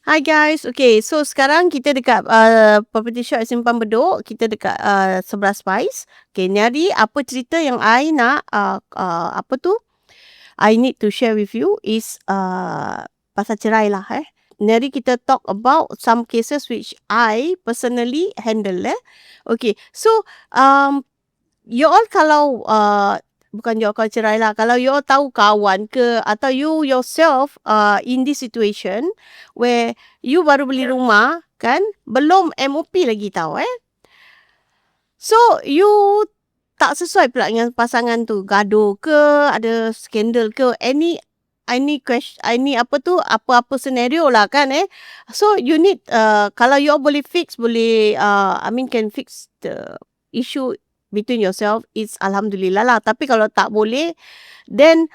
Hi guys. Okay, so sekarang kita dekat Property Shop Simpang Bedok. Kita dekat 11 Spice. Okay, ni hari apa cerita yang I nak apa tu? I need to share with you is pasal cerai lah Ni hari kita talk about some cases which I personally handle Okay, so you all kalau bukan you all kalau cerai lah. Kalau you all tahu kawan ke atau you yourself in this situation where you baru beli rumah kan, belum MOP lagi tahu So you tak sesuai pula dengan pasangan tu, gaduh ke, ada skandal ke, any question, any apa-apa senario lah kan So you need kalau you all boleh fix, boleh can fix the issue between yourself, it's alhamdulillah lah. Tapi kalau tak boleh, then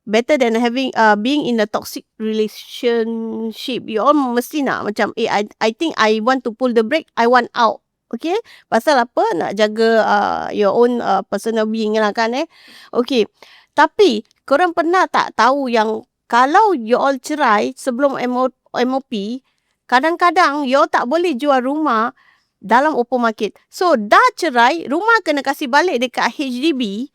better than having being in a toxic relationship. You all mesti nak macam I think I want to pull the brake, I want out. Okay, pasal apa? Nak jaga your own personal being lah kan Okay, tapi korang pernah tak tahu yang kalau you all cerai sebelum MOP, kadang-kadang you all tak boleh jual rumah dalam open market. So dah cerai, rumah kena kasih balik dekat HDB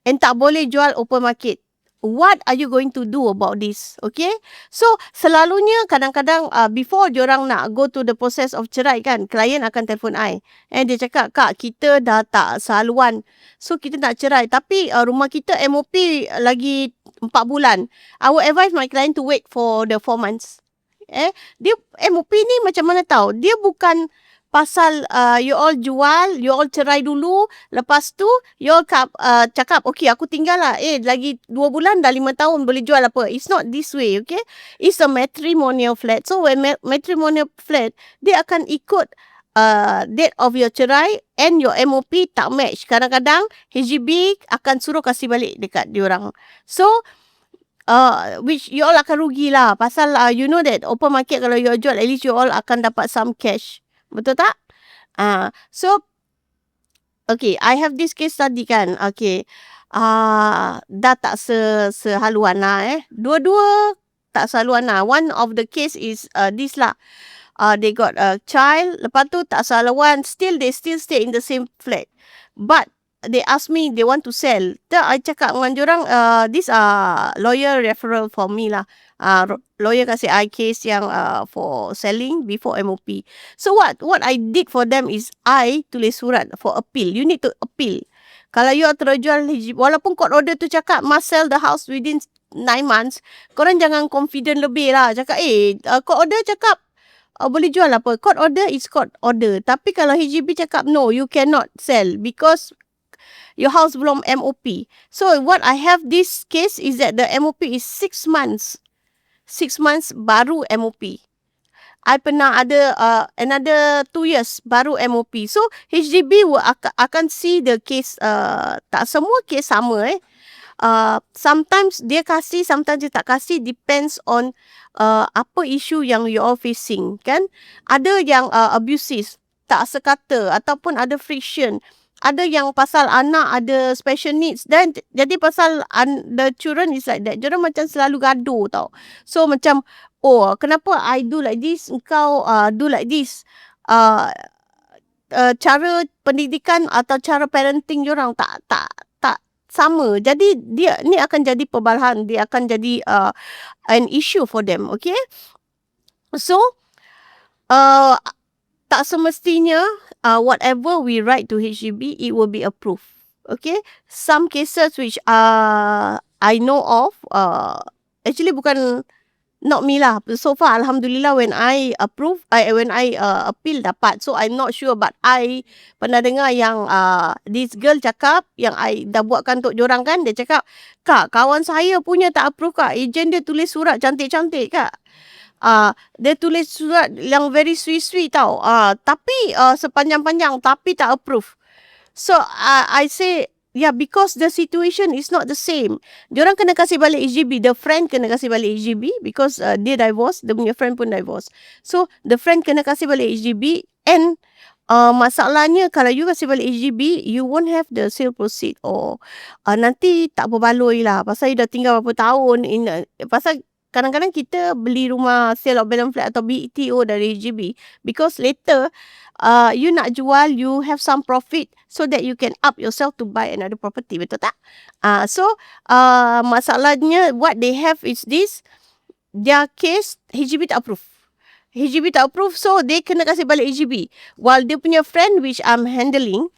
and tak boleh jual open market. What are you going to do about this? Okay, so selalunya kadang-kadang before diorang nak go to the process of cerai kan, klien akan telefon I and dia cakap, Kak, kita dah tak sehaluan, so kita nak cerai, tapi rumah kita MOP lagi 4 bulan. I would advise my client to wait for the 4 months. Dia MOP ni macam mana tahu? Dia bukan pasal you all jual, you all cerai dulu, lepas tu you all cakap, okay, aku tinggal lah, lagi 2 bulan dah 5 tahun boleh jual apa. It's not this way, okay? It's a matrimonial flat. So when matrimonial flat, dia akan ikut date of your cerai and your MOP tak match. Kadang-kadang HDB akan suruh kasih balik dekat diorang. So which you all akan rugi lah. Pasal you know that open market kalau you all jual, at least you all akan dapat some cash. Betul tak? So okay, I have this case study kan. Okay, dah tak sehaluan lah Dua-dua tak sehaluan lah. One of the case is this lah. They got a child, lepas tu tak sehaluan, they still stay in the same flat. But they ask me they want to sell. Then I cakap dengan diorang, this lawyer referral for me lah. Lawyer kasih I case yang for selling before MOP. So what I did for them is I tulis surat for appeal. You need to appeal. Kalau you terjual, walaupun court order tu cakap must sell the house within 9 months, korang jangan confident lebih lah. Cakap court order cakap boleh jual apa. Court order is court order. Tapi kalau HDB cakap no, you cannot sell because your house belum MOP. So what I have this case is that the MOP is 6 months. 6 months baru MOP. I pernah ada another 2 years baru MOP. So HDB akan see the case. Tak semua case sama sometimes dia kasih, sometimes dia tak kasih. Depends on apa isu yang you all facing kan. Ada yang abusive, tak sekata, ataupun ada friction. Ada yang pasal anak ada special needs, dan jadi pasal the children is like that. Diorang macam selalu gaduh tau. So macam, kenapa I do like this, engkau do like this. Cara pendidikan atau cara parenting diorang tak sama. Jadi dia ni akan jadi perbalahan, dia akan jadi an issue for them. Okay, so tak semestinya whatever we write to HDB, it will be approved. Okay, some cases which I know of, actually bukan not me lah. So far, alhamdulillah, when I approve, when I appeal dapat. So I'm not sure, but I pernah dengar yang this girl cakap, yang I dah buatkan untuk diorang kan, dia cakap, Kak, kawan saya punya tak approve Kak. Ejen dia tulis surat cantik-cantik Kak. Dia tulis surat yang very sweet-sweet tau. Tapi sepanjang-panjang, tapi tak approve. So I say, yeah, because the situation is not the same. Diorang kena kasih balik HDB. The friend kena kasih balik HDB because dia divorce, dia punya friend pun divorce. So the friend kena kasih balik HDB. And masalahnya kalau you kasih balik HDB, you won't have the sale proceed. Or nanti tak berbaloi lah. Pasal you dah tinggal berapa tahun. Pasal kadang-kadang kita beli rumah sale of balance flat atau BTO dari HDB because later you nak jual, you have some profit so that you can up yourself to buy another property, betul tak? So masalahnya what they have is this, their case HDB tak approve. HDB tak approve, so they kena kasih balik HDB. While dia punya friend which I'm handling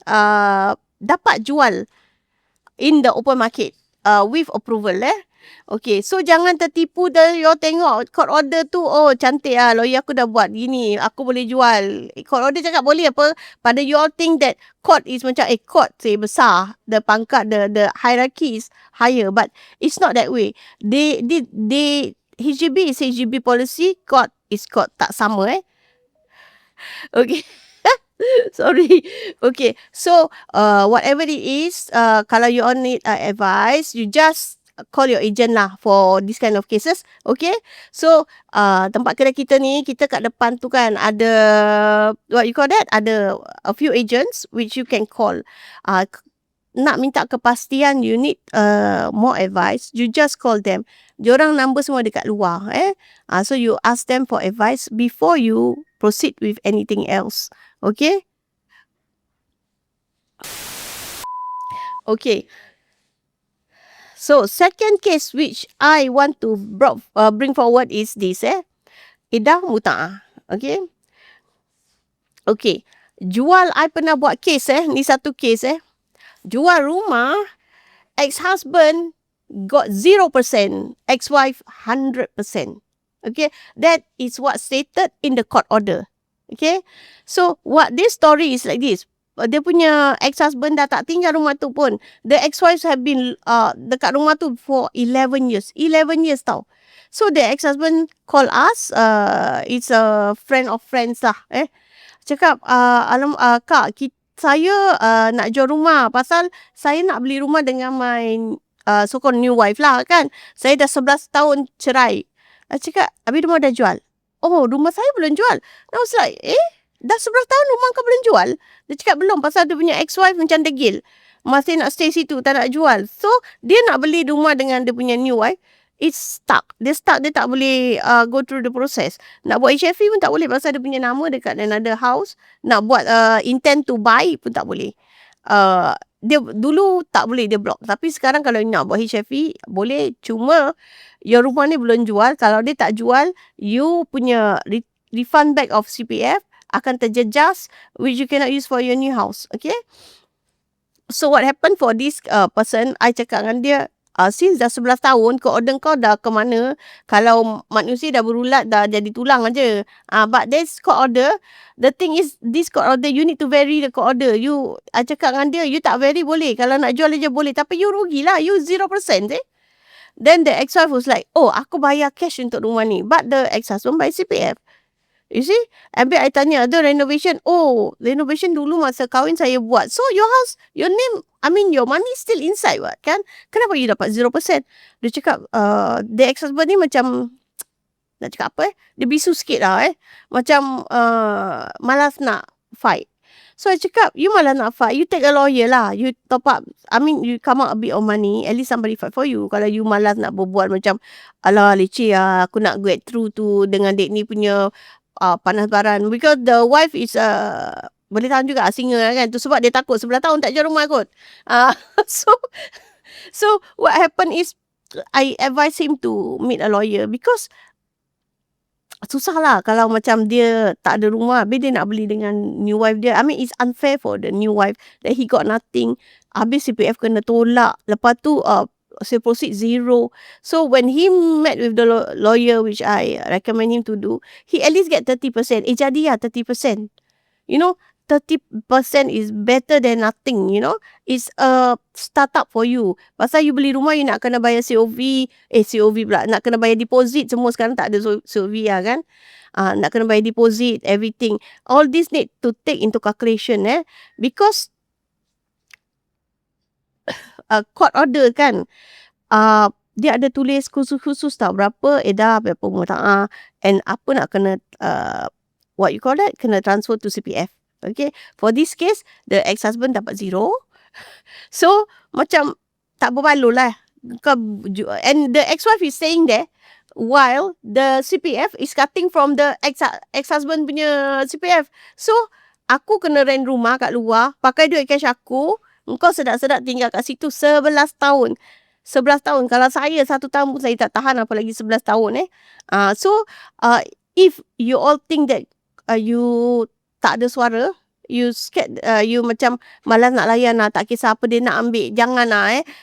dapat jual in the open market with approval Okay, so jangan tertipu dah. You tengok court order tu, oh cantik lah, lawyer aku dah buat gini, aku boleh jual. Court order cakap boleh apa? Pada you all think that court is macam court besar, the pangkat, the hierarchy is higher, but it's not that way. They HDB is HDB policy, court is court, tak sama Okay. Sorry. Okay. So, whatever it is, kalau you all need advice, you just call your agent lah for this kind of cases. Okay. So, tempat kedai kita ni, kita kat depan tu kan ada, what you call that? Ada a few agents which you can call. Nak minta kepastian, you need more advice, you just call them. Diorang number semua dekat luar. So, you ask them for advice before you proceed with anything else. Okay. Okay. So, second case which I want to bring forward is this. Iddah muta'ah. Okay. Okay. Jual, I pernah buat case ni satu case Jual rumah, ex-husband got 0%, ex-wife 100%. Okay. That is what stated in the court order. Okay. So, what this story is like this. Dia punya ex-husband dah tak tinggal rumah tu pun. The ex-wives have been dekat rumah tu for 11 years. 11 years tau. So, the ex-husband call us. It's a friend of friends lah. Cakap, Kak, saya nak jual rumah. Pasal saya nak beli rumah dengan my so-called new wife lah kan. Saya dah 11 tahun cerai. Cakap, habis rumah dah jual? Oh, rumah saya belum jual. I was like, dah 11 tahun rumah kau belum jual? Dia cakap belum, pasal dia punya ex-wife macam degil. Masih nak stay situ, tak nak jual. So, dia nak beli rumah dengan dia punya new wife. It's stuck. Dia stuck, dia tak boleh go through the process. Nak buat HFE pun tak boleh pasal dia punya nama dekat another house. Nak buat intend to buy pun tak boleh. Dia dulu tak boleh, dia block. Tapi sekarang kalau nak buat HFE, boleh. Cuma, your rumah ni belum jual. Kalau dia tak jual, you punya refund back of CPF akan terjejas, which you cannot use for your new house. Okay. So, what happened for this person, I cakap dengan dia, since dah 11 tahun, court order kau dah ke mana? Kalau manusia dah berulat, dah jadi tulang aja. But there's court order. The thing is, this court order, you need to vary the court order. I cakap dengan dia, you tak vary boleh. Kalau nak jual aja boleh. Tapi you rugilah. You 0%. Then the ex-wife was like, oh, aku bayar cash untuk rumah ni. But the ex-husband bayar CPF. You see? Habis I tanya, ada renovation? Oh, renovation dulu masa kahwin saya buat. So, your house, your name, your money still inside what, kan? Kenapa you dapat 0%? Dia cakap, the ex-husband ni macam, nak cakap apa Dia bisu sikit lah Macam, malas nak fight. So, I cakap, you malas nak fight, you take a lawyer lah. You top up, you come out a bit of money, at least somebody fight for you. Kalau you malas nak berbual macam, alah, leceh lah, aku nak get through tu dengan dek ni punya panas baran. Because the wife is boleh tahan juga singa kan. Tu sebab dia takut 11 tahun tak jual rumah kot. So what happened is I advise him to meet a lawyer because susah lah kalau macam dia tak ada rumah, habis dia nak beli dengan new wife dia. It's unfair for the new wife that he got nothing. Habis CPF kena tolak. Lepas tu sale proceed 0. So when he met with the lawyer, which I recommend him to do, he at least get 30%. Jadi lah 30%. 30% is better than nothing, It's a startup for you. Pasal you beli rumah, you nak kena bayar COV pula. Nak kena bayar deposit. Semua sekarang tak ada COV lah kan. Nak kena bayar deposit, everything. All this need to take into calculation because court order kan, dia ada tulis khusus tau, berapa edah, berapa muta'ah, and apa nak kena what you call that, kena transfer to CPF. Okay, for this case the ex-husband dapat 0. So macam tak berbaloi lah. And the ex-wife is saying there, while the CPF is cutting from the ex-husband punya CPF. So, aku kena rent rumah kat luar, pakai duit cash aku, engkau sedap-sedap tinggal kat situ 11 tahun. 11 tahun. Kalau saya 1 tahun pun saya tak tahan, apalagi 11 tahun So, if you all think that you tak ada suara, you scared, you macam malas nak layan tak kisah apa dia nak ambil, jangan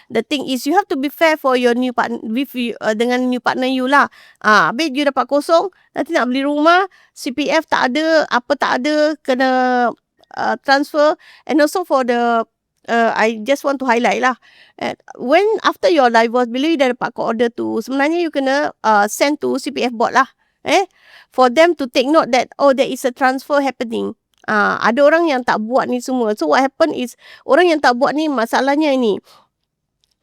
The thing is, you have to be fair for your new partner, with you, dengan new partner you lah. Habis you dapat kosong, nanti nak beli rumah, CPF tak ada, apa tak ada, kena transfer. And also for the I just want to highlight lah, when after your divorce, bila you dah dapat court order tu, sebenarnya you kena send to CPF board lah, for them to take note that there is a transfer happening. Ada orang yang tak buat ni semua. So what happen is, orang yang tak buat ni, masalahnya ini,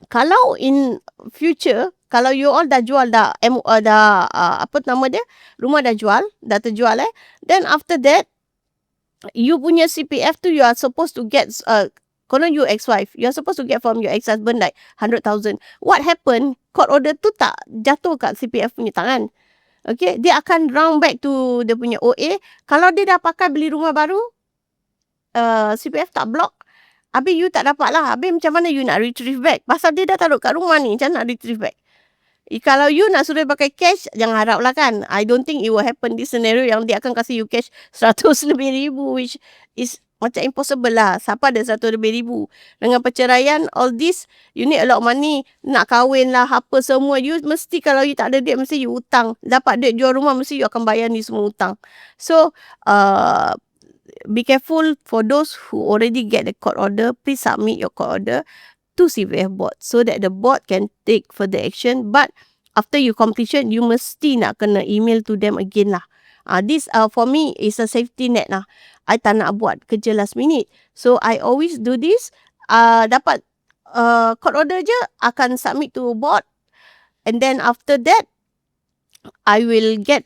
kalau in future, kalau you all dah jual, apa nama dia, rumah dah jual, dah terjual, then after that, you punya CPF tu, you are supposed to get, kalau you ex-wife, you are supposed to get from your ex-husband like 100,000. What happen, court order tu tak jatuh kat CPF punya tangan. Okay, dia akan round back to dia punya OA. Kalau dia dah pakai beli rumah baru, CPF tak block, habis you tak dapat lah. Habis macam mana you nak retrieve back? Pasal dia dah taruh kat rumah ni, macam nak retrieve back? Kalau you nak suruh pakai cash, jangan harap lah kan. I don't think it will happen, this scenario yang dia akan kasih you cash 100 lebih ribu, which is macam impossible lah. Siapa ada 100 lebih ribu? Dengan perceraian, all this, you need a lot of money. Nak kahwin lah, apa semua. You mesti, kalau you tak ada duit, mesti you hutang. Dapat duit jual rumah, mesti you akan bayar ni semua hutang. So, be careful for those who already get the court order. Please submit your court order to CPF board, so that the board can take further action. But after you completion, you mesti nak kena email to them again lah. This for me is a safety net lah. I tak nak buat kerja last minute. So I always do this. Dapat court order je, akan submit to board. And then after that, I will get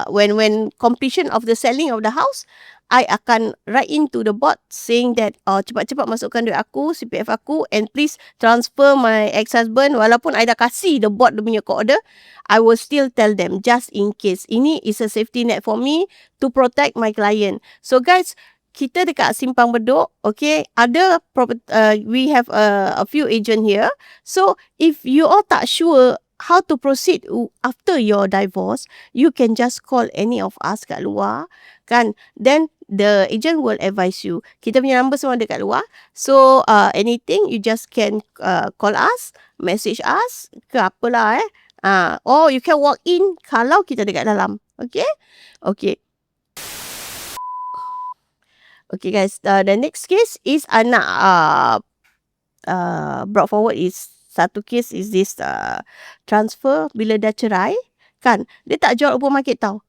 when completion of the selling of the house, I akan write into the board saying that cepat-cepat masukkan duit aku, CPF aku, and please transfer my ex-husband. Walaupun I dah kasih the board dia punya court order, I will still tell them just in case. Ini is a safety net for me to protect my client. So guys, kita dekat Simpang Bedok, okay, ada we have a few agent here. So if you all tak sure how to proceed after your divorce, you can just call any of us kat luar, kan? Then the agent will advise you. Kita punya number semua ada kat luar. So anything, you just can call us, message us, ke apalah or you can walk in kalau kita dekat dalam. Okay? Okay. Okay guys, the next case is anak brought forward is satu case is this transfer bila dah cerai, kan? Dia tak jual open market tau.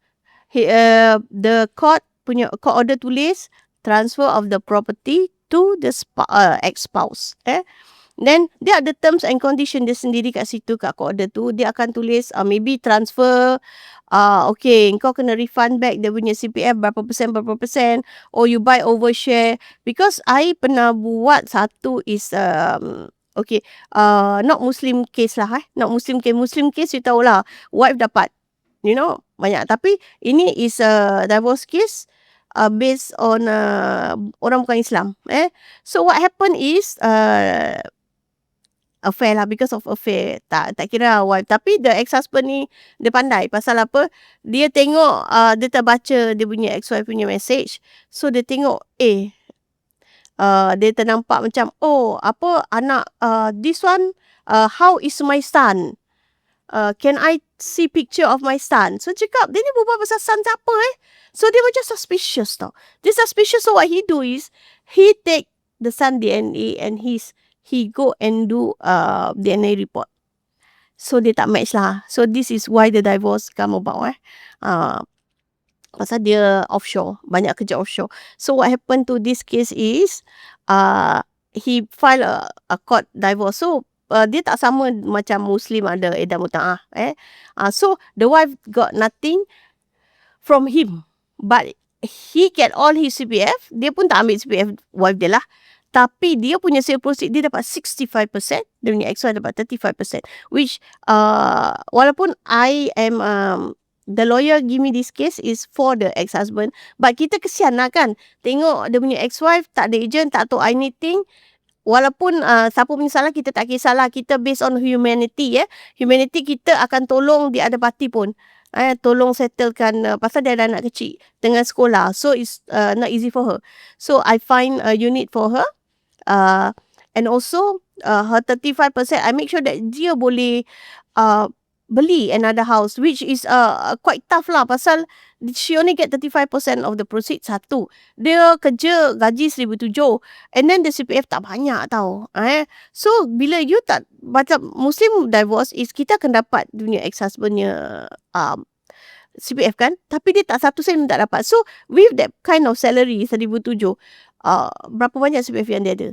The court punya court order tulis transfer of the property to the ex-spouse. Then dia ada terms and condition dia sendiri kat situ, kat court order tu. Dia akan tulis maybe transfer, okay, kau kena refund back dia punya CPF berapa persen, or you buy overshare. Because I pernah buat satu is okay, not Muslim case lah. Not Muslim case. Muslim case you tahu lah, wife dapat, you know, banyak. Tapi ini is a divorce case based on orang bukan Islam. So what happened is affair lah, because of affair. Tak kira wife. Tapi the ex-husband ni, dia pandai. Pasal apa? Dia tengok, dia terbaca dia punya ex-wife punya message. So dia tengok, dia ternampak macam, apa anak, this one, how is my son? Can I see picture of my son? So cakap, dia ni berbual pasal son siapa So dia macam suspicious tau. Dia suspicious, so what he do is, he take the son DNA and he go and do DNA report. So dia tak match lah. So this is why the divorce come about pasal dia offshore, banyak kerja offshore. So what happened to this case is he file a court divorce. So dia tak sama macam Muslim ada edah muta'ah. So the wife got nothing from him, but he get all his CPF. Dia pun tak ambil CPF wife dia lah. Tapi dia punya sale proceed dia dapat 65%, dia punya ex-wife dapat 35%, which walaupun I am the lawyer give me this case is for the ex-husband, but kita kesian lah kan, tengok dia punya ex-wife tak ada agent, tak tahu anything. Walaupun siapa punya salah kita tak kisahlah, kita based on humanity, humanity, kita akan tolong the other party pun, tolong settlekan, pasal dia ada anak kecil tengah sekolah, so it's not easy for her. So I find a unit for her, and also her 35%, I make sure that dia boleh beli another house, which is quite tough lah, pasal she only get 35% of the proceeds. Satu, dia kerja gaji 1,700, and then the CPF tak banyak tau. So bila you tak, macam Muslim divorce is kita akan dapat dunia ex-husbandnya CPF kan, tapi dia tak satu sen tak dapat. So with that kind of salary 1,700, berapa banyak CPF yang dia ada?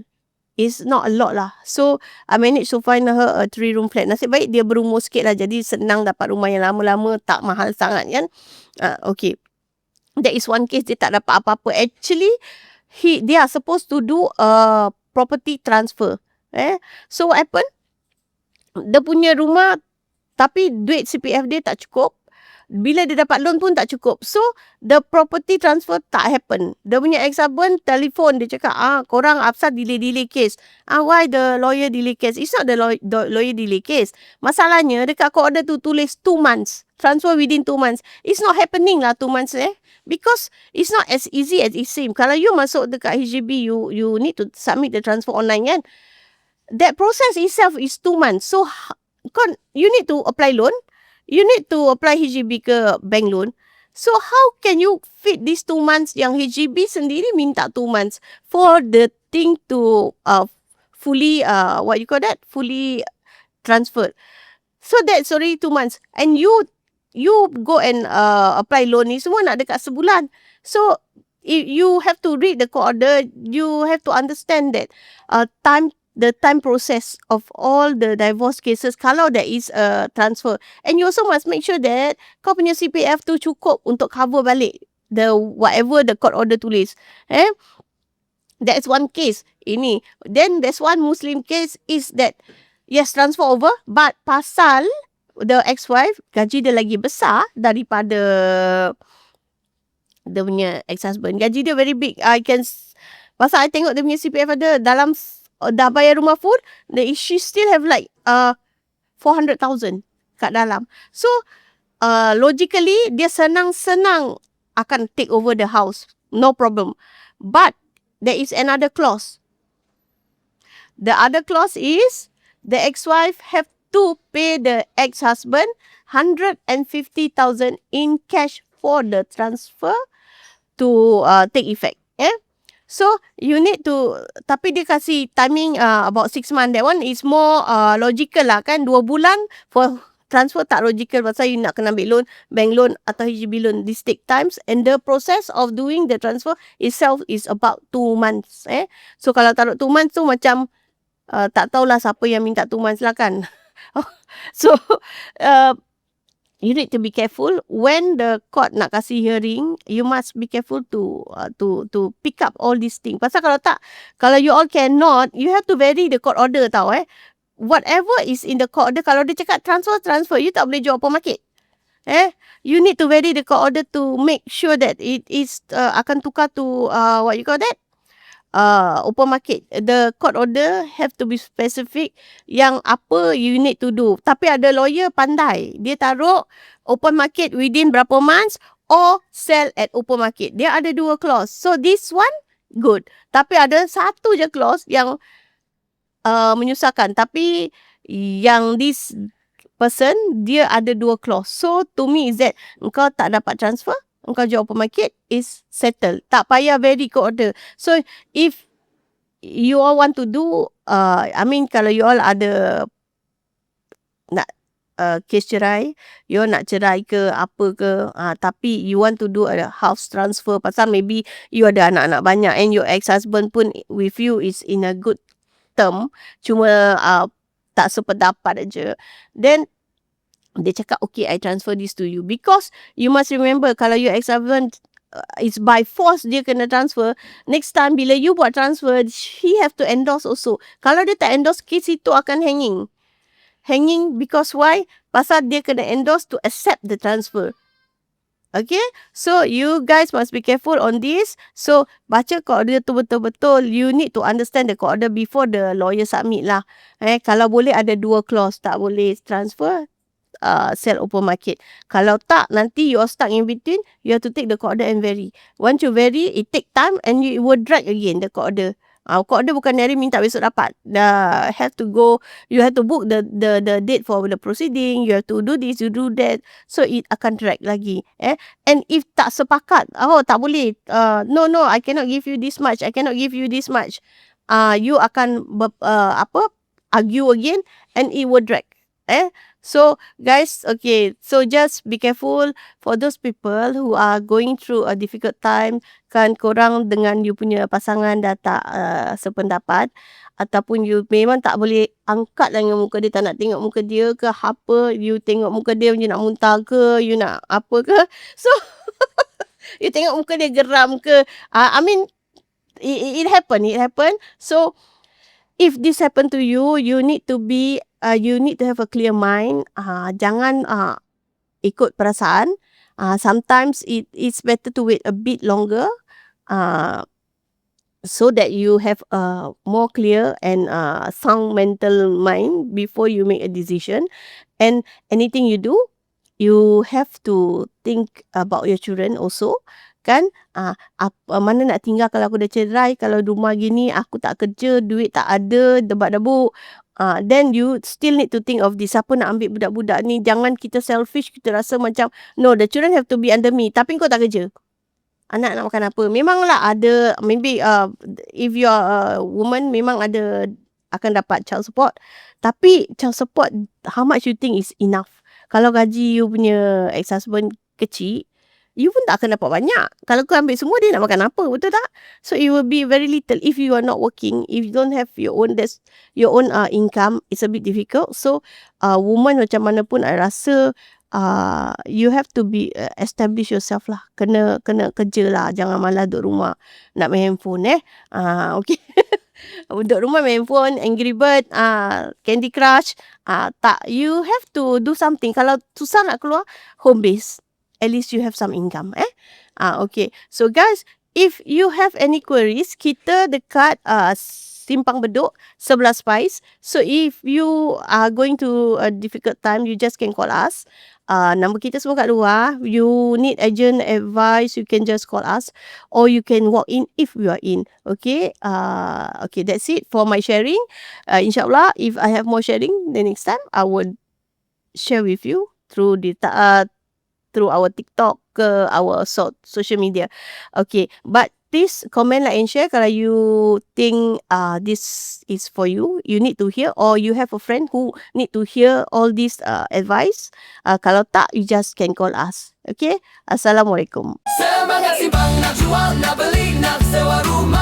It's not a lot lah. So I managed to find her a 3-room flat. Nasib baik dia berumur sikit lah, jadi senang dapat rumah yang lama-lama, tak mahal sangat kan. Okay, that is one case, dia tak dapat apa-apa. Actually they are supposed to do a property transfer. So what happened, dia punya rumah tapi duit CPF dia tak cukup. Bila dia dapat loan pun tak cukup. So the property transfer tak happen. Dia punya ex-husband telefon, dia cakap, korang apasal delay case? Why the lawyer delay case? It's not the lawyer delay case. Masalahnya dekat court order tu tulis 2 months. Transfer within 2 months. It's not happening lah 2 months because it's not as easy as it seems. Kalau you masuk dekat HDB, you need to submit the transfer online kan. That process itself is 2 months. So you need to apply loan. You need to apply HDB ke bank loan. So how can you fit these 2 months yang HDB sendiri minta 2 months for the thing to fully fully transferred. So that's already 2 months. And you go and apply loan ni semua nak dekat sebulan. So if you have to read the court order, you have to understand that the time process of all the divorce cases kalau there is a transfer. And you also must make sure that kau punya CPF tu cukup untuk cover balik the whatever the court order tulis. That's one case. Ini. Then there's one Muslim case is that yes, transfer over, but pasal the ex-wife gaji dia lagi besar daripada dia punya ex-husband. Gaji dia very big. Pasal I tengok dia punya CPF ada dalam dah bayar rumah pun, she still have like 400,000 kat dalam. So logically dia senang-senang akan take over the house, no problem. But there is another clause. The other clause is the ex-wife have to pay the ex-husband 150,000 in cash for the transfer to take effect. So you need to, tapi dia kasih timing about 6 months. That one is more logical lah kan. 2 bulan for transfer tak logical, pasal you nak kena ambil loan, bank loan atau HDB loan. This take times, and the process of doing the transfer itself is about 2 months. So kalau taruh 2 months tu macam tak tahulah siapa yang minta 2 months lah kan. So you need to be careful when the court nak kasih hearing. You must be careful to pick up all these things. Pasal kalau you all cannot, you have to vary the court order tau. Whatever is in the court order, kalau dia cakap transfer, you tak boleh jual open market. You need to vary the court order to make sure that it is akan tukar to open market. The court order have to be specific yang apa you need to do. Tapi ada lawyer pandai, dia taruh open market within berapa months or sell at open market. Dia ada 2 clause. So this one good. Tapi ada satu je clause yang menyusahkan. Tapi yang this person, dia ada 2 clause. So to me is that engkau tak dapat transfer, engkau jual open market, is settled. Tak payah vary court order. So if you all want to do, kalau you all ada nak case cerai, you all nak cerai ke apa ke, tapi you want to do a house transfer, pasal maybe you ada anak-anak banyak and your ex-husband pun with you is in a good term, cuma tak sependapat aja, then dia cakap, okay, I transfer this to you. Because you must remember, kalau your ex-husband it's by force dia kena transfer, next time bila you buat transfer, he have to endorse also. Kalau dia tak endorse, kes itu akan hanging because why? Pasal dia kena endorse to accept the transfer. Okay, so you guys must be careful on this. So baca court order tu betul-betul. You need to understand the court order before the lawyer submit lah. Kalau boleh ada 2 clause, tak boleh transfer, sell open market. Kalau tak, nanti you are stuck in between. You have to take the court order and vary. Once you vary, it take time and you will drag again the court order. Court order bukan hari minta besok dapat. Have to go. You have to book the date for the proceeding. You have to do this, you do that. So it akan drag lagi. And if tak sepakat, tak boleh. No, I cannot give you this much. I cannot give you this much. You akan argue again and it will drag. So guys, okay, so just be careful for those people who are going through a difficult time. Kan korang dengan you punya pasangan dah tak sependapat, ataupun you memang tak boleh angkat dengan muka dia, tak nak tengok muka dia ke apa, you tengok muka dia, you nak muntah ke, you nak apa ke, so you tengok muka dia geram ke, I mean it happen. So if this happen to you, you need to have a clear mind. Jangan ikut perasaan. Sometimes it's better to wait a bit longer, so that you have a more clear and sound mental mind before you make a decision. And anything you do, you have to think about your children also. Kan, mana nak tinggal kalau aku dah cerai, kalau rumah gini, aku tak kerja, duit tak ada, debak-debuk. Then you still need to think of this. Siapa nak ambil budak-budak ni? Jangan kita selfish, kita rasa macam, no, the children have to be under me. Tapi kau tak kerja. Anak nak makan apa? Memanglah ada, maybe if you are a woman, memang ada, akan dapat child support. Tapi child support, how much you think is enough? Kalau gaji you punya ex-husband kecil, you pun tak akan dapat banyak. Kalau kau ambil semua, dia nak makan apa? Betul tak? So it will be very little. If you are not working, if you don't have your own income, it's a bit difficult. So woman macam mana pun, I rasa you have to be establish yourself lah. Kena kerja lah. Jangan malah duduk rumah nak main handphone. Okay. Duduk rumah main handphone, Angry Bird, Candy Crush. Tak, you have to do something. Kalau susah nak keluar, home base. At least you have some income. Okay. So guys, if you have any queries, kita dekat Simpang Bedok 11 Spice. So if you are going to a difficult time, you just can call us. Nombor kita semua kat luar. You need agent advice, you can just call us, or you can walk in if you are in. Okay. Okay, that's it for my sharing. InsyaAllah, if I have more sharing, the next time I would share with you through through our TikTok ke our social media. Okay, but please comment, like and share kalau you think this is for you. You need to hear, or you have a friend who need to hear all this advice. Kalau tak, you just can call us. Okay, Assalamualaikum. Semangat Simpang, nak jual, nak beli, nak sewa rumah.